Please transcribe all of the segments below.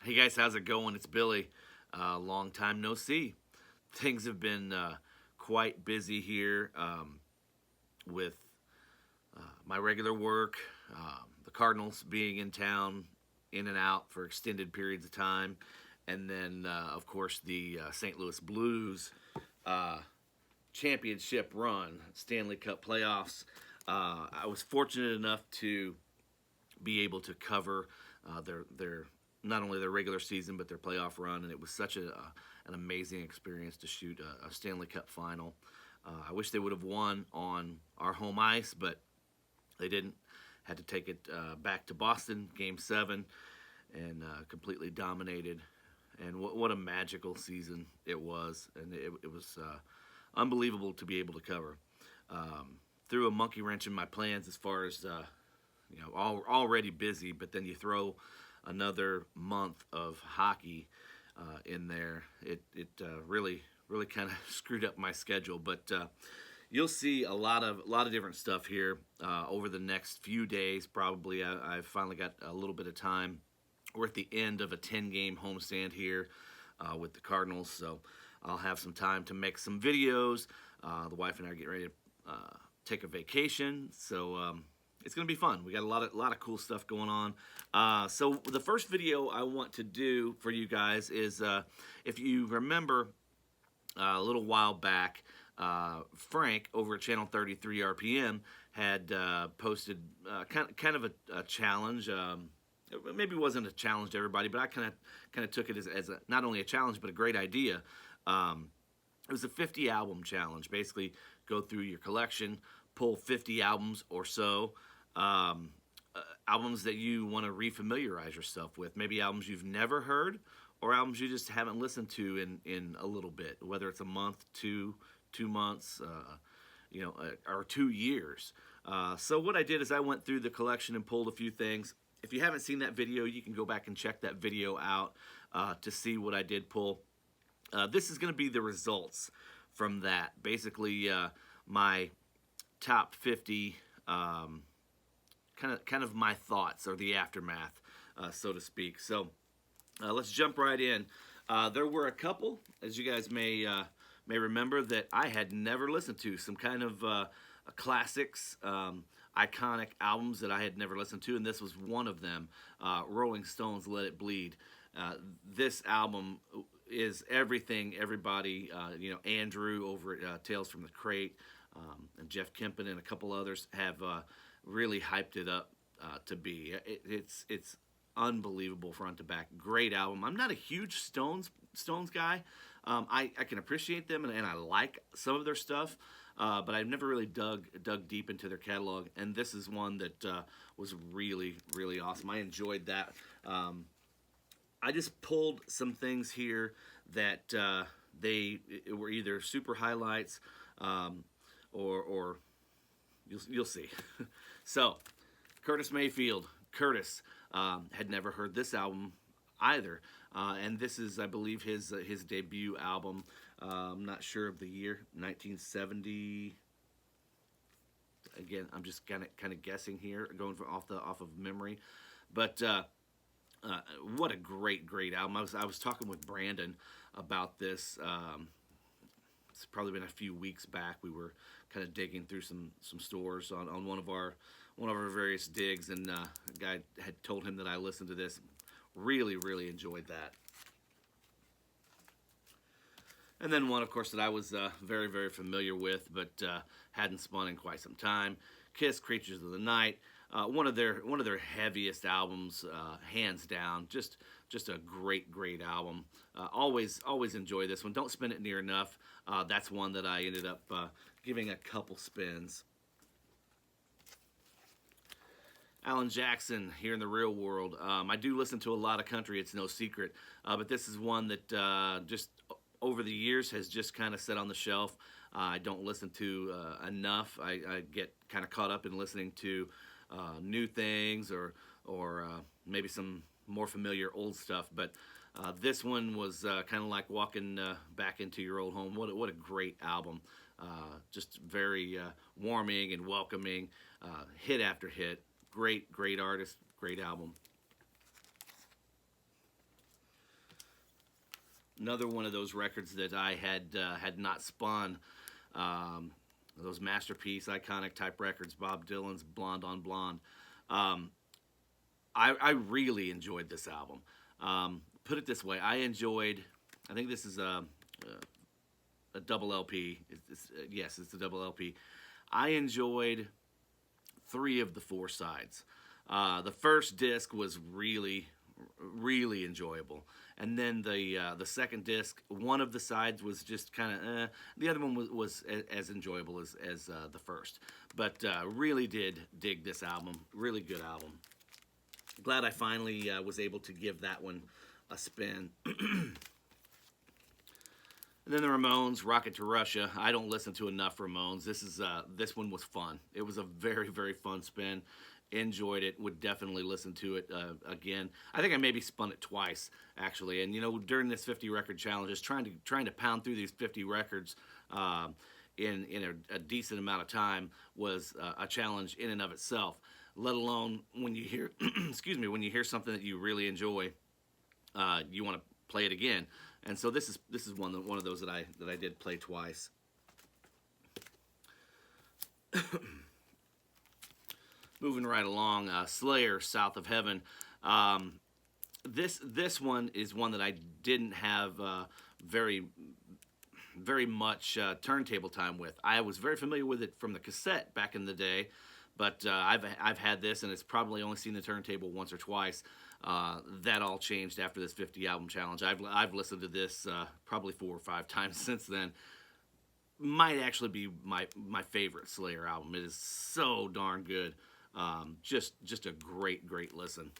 Hey guys, how's it going? It's Billy. Long time no see. Things have been quite busy here with my regular work, the Cardinals being in town, in and out for extended periods of time, and then, of course, the St. Louis Blues uh, championship run, Stanley Cup playoffs. I was fortunate enough to be able to cover their not only their regular season but their playoff run, and it was such an amazing experience to shoot a Stanley Cup final. I wish they would have won on our home ice, but they didn't. Had to take it back to Boston, Game 7, and completely dominated. And what a magical season it was, and it was unbelievable to be able to cover. Threw a monkey wrench in my plans as far as already busy, but then you throw another month of hockey in there. It really kind of screwed up my schedule, but you'll see a lot of different stuff here over the next few days. Probably I've finally got a little bit of time. We're at the end of a 10-game homestand here with the Cardinals, so I'll have some time to make some videos. The wife and I are getting ready to take a vacation, so it's going to be fun. We got a lot of cool stuff going on. So the first video I want to do for you guys is, if you remember a little while back, Frank over at Channel 33 RPM had posted kind of a challenge. Maybe it wasn't a challenge to everybody, but I kind of took it as not only a challenge but a great idea. It was a 50 album challenge. Basically, go through your collection, pull 50 albums or so, albums that you want to refamiliarize yourself with. Maybe albums you've never heard, or albums you just haven't listened to in a little bit, whether it's a month, 2 months, or 2 years. So what I did is I went through the collection and pulled a few things. If you haven't seen that video, you can go back and check that video out to see what I did pull. This is going to be the results from that. Basically, my top 50, kind of my thoughts or the aftermath, so to speak. So let's jump right in. There were a couple, as you guys may remember, that I had never listened to. Some kind of classics, iconic albums that I had never listened to, and this was one of them. Rolling Stones' "Let It Bleed." This album is everything everybody, Andrew over at Tales from the Crate, and Jeff Kempen and a couple others have really hyped it up to be. It's unbelievable front to back. Great album. I'm not a huge Stones guy. I can appreciate them, and I like some of their stuff, but I've never really dug deep into their catalog, and this is one that was really, really awesome. I enjoyed that. I just pulled some things here that they were either super highlights, or you'll see. So, Curtis Mayfield. Curtis had never heard this album either, and this is, I believe, his debut album. I'm not sure of the year, 1970. Again, I'm just kind of guessing here, going off of memory, but what a great album. I was talking with Brandon about this. It's probably been a few weeks back. We were kind of digging through some stores on one of our various digs, and a guy had told him that I listened to this. Really enjoyed that. And then one, of course, that I was very familiar with, but hadn't spun in quite some time. Kiss, "Creatures of the Night." One of their heaviest albums, hands down. Just a great album. Always enjoy this one. Don't spin it near enough. That's one that I ended up giving a couple spins. Alan Jackson, "Here in the Real World." I do listen to a lot of country, it's no secret, but this is one that just over the years has just kind of sat on the shelf. I don't listen to enough. I get kind of caught up in listening to new things, or maybe some more familiar old stuff. But this one was kind of like walking back into your old home. What a great album. Just very warming and welcoming. Hit after hit. Great artist. Great album. Another one of those records that I had not spun. Um, those masterpiece, iconic type records, Bob Dylan's Blonde on Blonde. Um, I really enjoyed this album. Put it this way, I enjoyed. I think this is a double LP. Yes, it's a double LP. I enjoyed three of the four sides. The first disc was really enjoyable, and then the second disc, one of the sides was just kind of the other one was as enjoyable as the first. But really did dig this album. Really good album. Glad I finally was able to give that one a spin. And then the Ramones, Rocket to Russia. I don't listen to enough Ramones. This one was fun. It was a very fun spin. Enjoyed it. Would definitely listen to it again. I think I maybe spun it twice actually. And during this 50 record challenge, just trying to pound through these 50 records in a decent amount of time was a challenge in and of itself. Let alone when you hear excuse me, when you hear something that you really enjoy, you want to play it again. And so this is one of those that I did play twice. Moving right along, Slayer, South of Heaven. This one is one that I didn't have very much turntable time with. I was very familiar with it from the cassette back in the day, but I've had this, and it's probably only seen the turntable once or twice. That all changed after this 50 album challenge. I've listened to this probably 4 or 5 times since then. Might actually be my favorite Slayer album. It is so darn good. Just a great listen.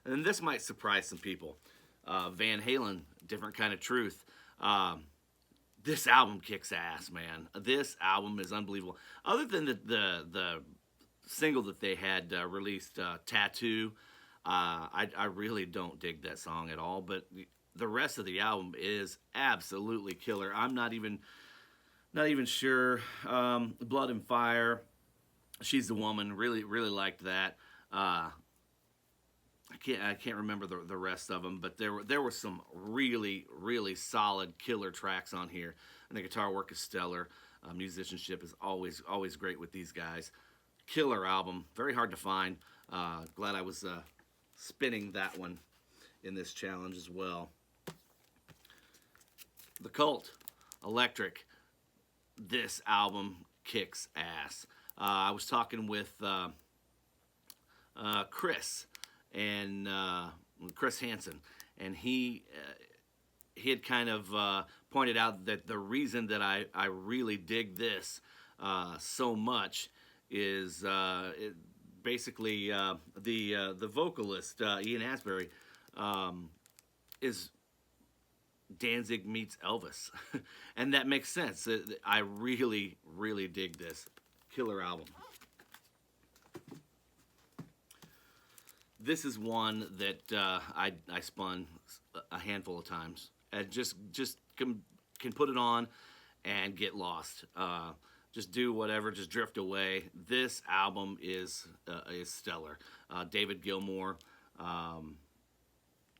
And then this might surprise some people. Van Halen, Different Kind of Truth. This album kicks ass, man. This album is unbelievable. Other than the single that they had released, Tattoo, I really don't dig that song at all, but the rest of the album is absolutely killer. I'm not even sure. Blood and Fire, She's the Woman, really liked that. I can't remember the rest of them, but there were some really solid killer tracks on here, and the guitar work is stellar. Musicianship is always great with these guys. Killer album, very hard to find. Glad I was spinning that one in this challenge as well. The Cult, Electric. This album kicks ass. I was talking with Chris and Chris Hansen, and he had kind of pointed out that the reason that I really dig this so much is basically the vocalist Ian Astbury is Danzig meets Elvis, and that makes sense. I really dig this killer album. This is one that I spun a handful of times, and just can put it on and get lost. Just do whatever, just drift away. This album is stellar. David Gilmour.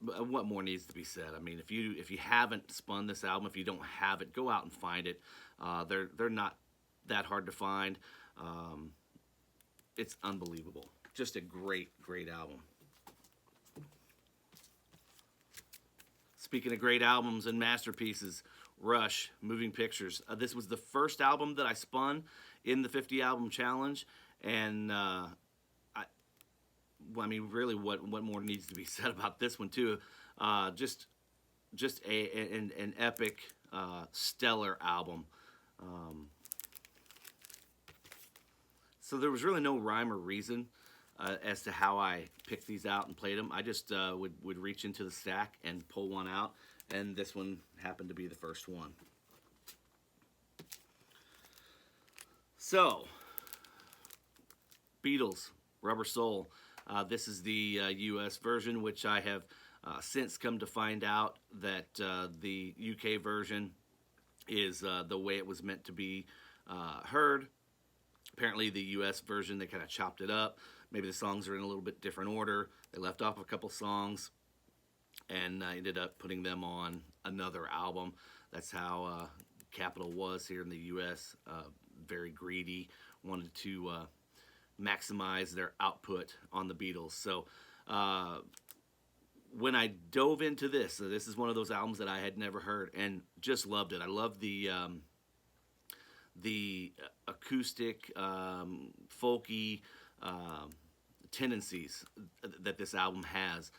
What more needs to be said? I mean, if you haven't spun this album, if you don't have it, go out and find it. They're not that hard to find. It's unbelievable. Just a great album. Speaking of great albums and masterpieces, Rush, Moving Pictures. This was the first album that I spun in the 50 album challenge, and I mean, really, what more needs to be said about this one too? Just an epic, stellar album. So there was really no rhyme or reason as to how I picked these out and played them. I just would reach into the stack and pull one out, and this one happened to be the first one. So, Beatles, Rubber Soul. This is the U.S. version, which I have since come to find out that the U.K. version is the way it was meant to be heard. Apparently, the U.S. version, they kind of chopped it up. Maybe the songs are in a little bit different order. They left off a couple songs. and I ended up putting them on another album. That's how Capitol was here in the U.S. Very greedy, wanted to maximize their output on the Beatles. So when I dove into this, so this is one of those albums that I had never heard and just loved it. I love the acoustic, folky tendencies that this album has.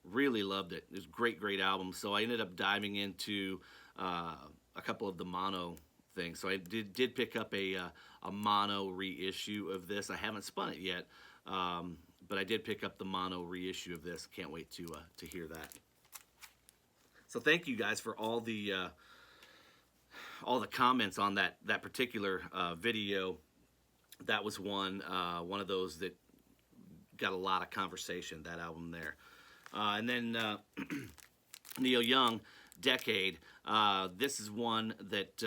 Really loved it. It was a great, great album. So I ended up diving into a couple of the mono things. So I did pick up a mono reissue of this. I haven't spun it yet, but I did pick up the mono reissue of this. Can't wait to hear that. So thank you guys for all the comments on that particular video. That was one of those that got a lot of conversation. That album there, and then Neil Young, Decade. This is one that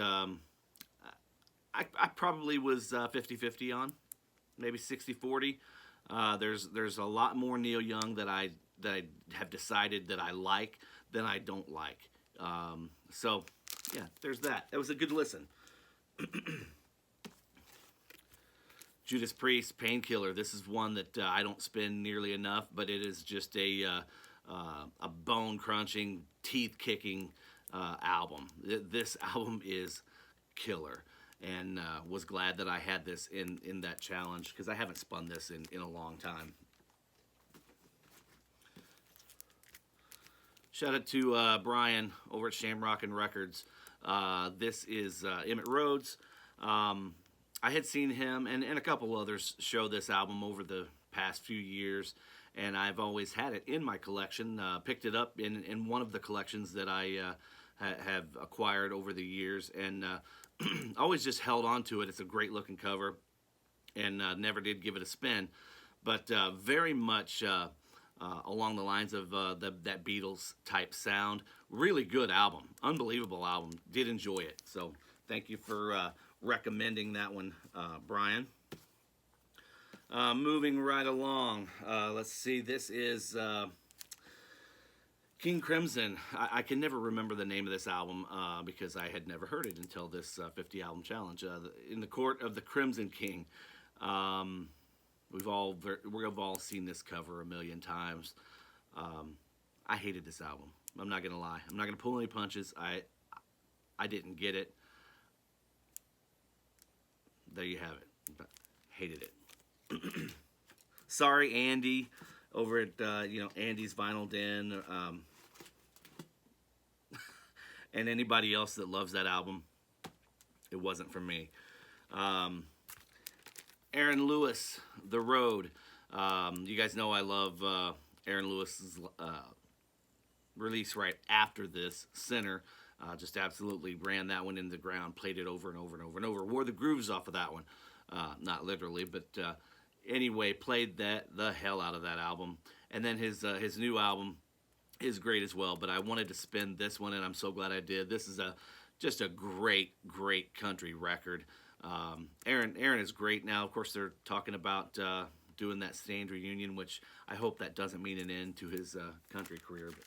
I probably was 50-50 on, maybe 60-40. There's a lot more Neil Young that I have decided that I like than I don't like. So yeah, there's that. That was a good listen. Judas Priest, Painkiller. This is one that I don't spin nearly enough, but it is just a bone-crunching, teeth-kicking album. This album is killer, and was glad that I had this in that challenge because I haven't spun this in a long time. Shout out to Brian over at Shamrock and Records. This is Emmett Rhodes. I had seen him and a couple others show this album over the past few years, and I've always had it in my collection. Picked it up in one of the collections that I have acquired over the years, and always just held on to it. It's a great looking cover, and never did give it a spin, but very much along the lines of that Beatles type sound. Really good album, unbelievable album. Did enjoy it, so thank you for recommending that one, Brian. Moving right along, let's see. This is King Crimson. I can never remember the name of this album because I had never heard it until this 50 album challenge. In the Court of the Crimson King. We've all seen this cover a million times. I hated this album. I'm not gonna lie. I'm not gonna pull any punches. I didn't get it. There you have it. Hated it. Sorry, Andy, over at Andy's Vinyl Den, and anybody else that loves that album. It wasn't for me. Aaron Lewis, The Road. You guys know I love Aaron Lewis's release right after this, Sinner. Just absolutely ran that one into the ground, played it over and over and over and over. Wore the grooves off of that one. Not literally, but anyway, played the hell out of that album. And then his new album is great as well, but I wanted to spin this one, and I'm so glad I did. This is just a great, great country record. Aaron is great now. Of course, they're talking about doing that Stained reunion, which I hope that doesn't mean an end to his country career. But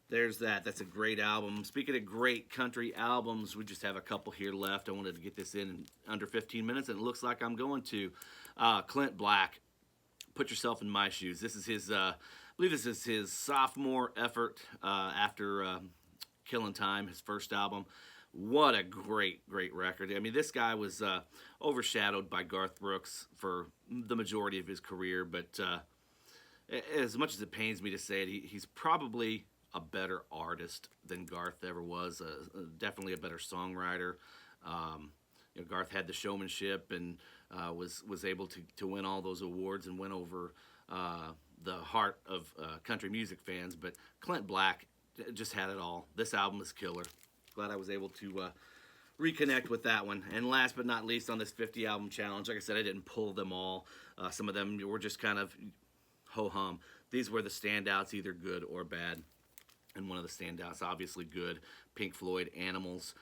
there's that. That's a great album. Speaking of great country albums, we just have a couple here left. I wanted to get this in under 15 minutes, and it looks like I'm going to. Clint Black, Put Yourself in My Shoes. This is his, I believe this is his sophomore effort after Killing Time, his first album. What a great, great record. I mean, this guy was overshadowed by Garth Brooks for the majority of his career, but as much as it pains me to say it, he's probably a better artist than Garth ever was. Definitely a better songwriter. Garth had the showmanship and was able to win all those awards and win over the heart of country music fans. But Clint Black just had it all. This album is killer. Glad I was able to reconnect with that one. And last but not least on this 50 album challenge, like I said, I didn't pull them all. Some of them were just kind of ho-hum. These were the standouts, either good or bad. And one of the standouts, obviously good, Pink Floyd, Animals.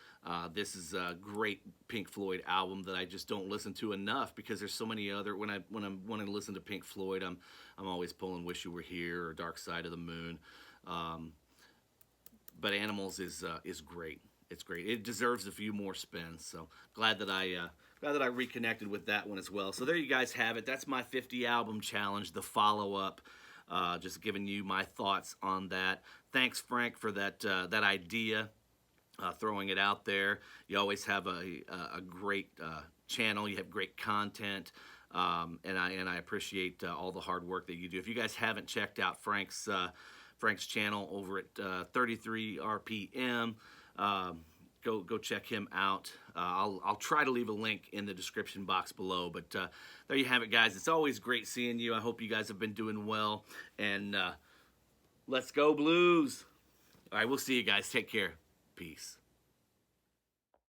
This is a great Pink Floyd album that I just don't listen to enough because there's so many other. When I'm wanting to listen to Pink Floyd, I'm always pulling Wish You Were Here or Dark Side of the Moon. Um, but Animals is great. It's great. It deserves a few more spins. So glad that I reconnected with that one as well. So there you guys have it. That's my 50 album challenge, the follow up. Just giving you my thoughts on that. Thanks, Frank, for that idea. Throwing it out there. You always have a great channel. You have great content, and I appreciate all the hard work that you do. If you guys haven't checked out Frank's channel over at 33 RPM, go check him out. I'll try to leave a link in the description box below. But there you have it, guys. It's always great seeing you. I hope you guys have been doing well, and let's go Blues. All right, we'll see you guys. Take care. Peace.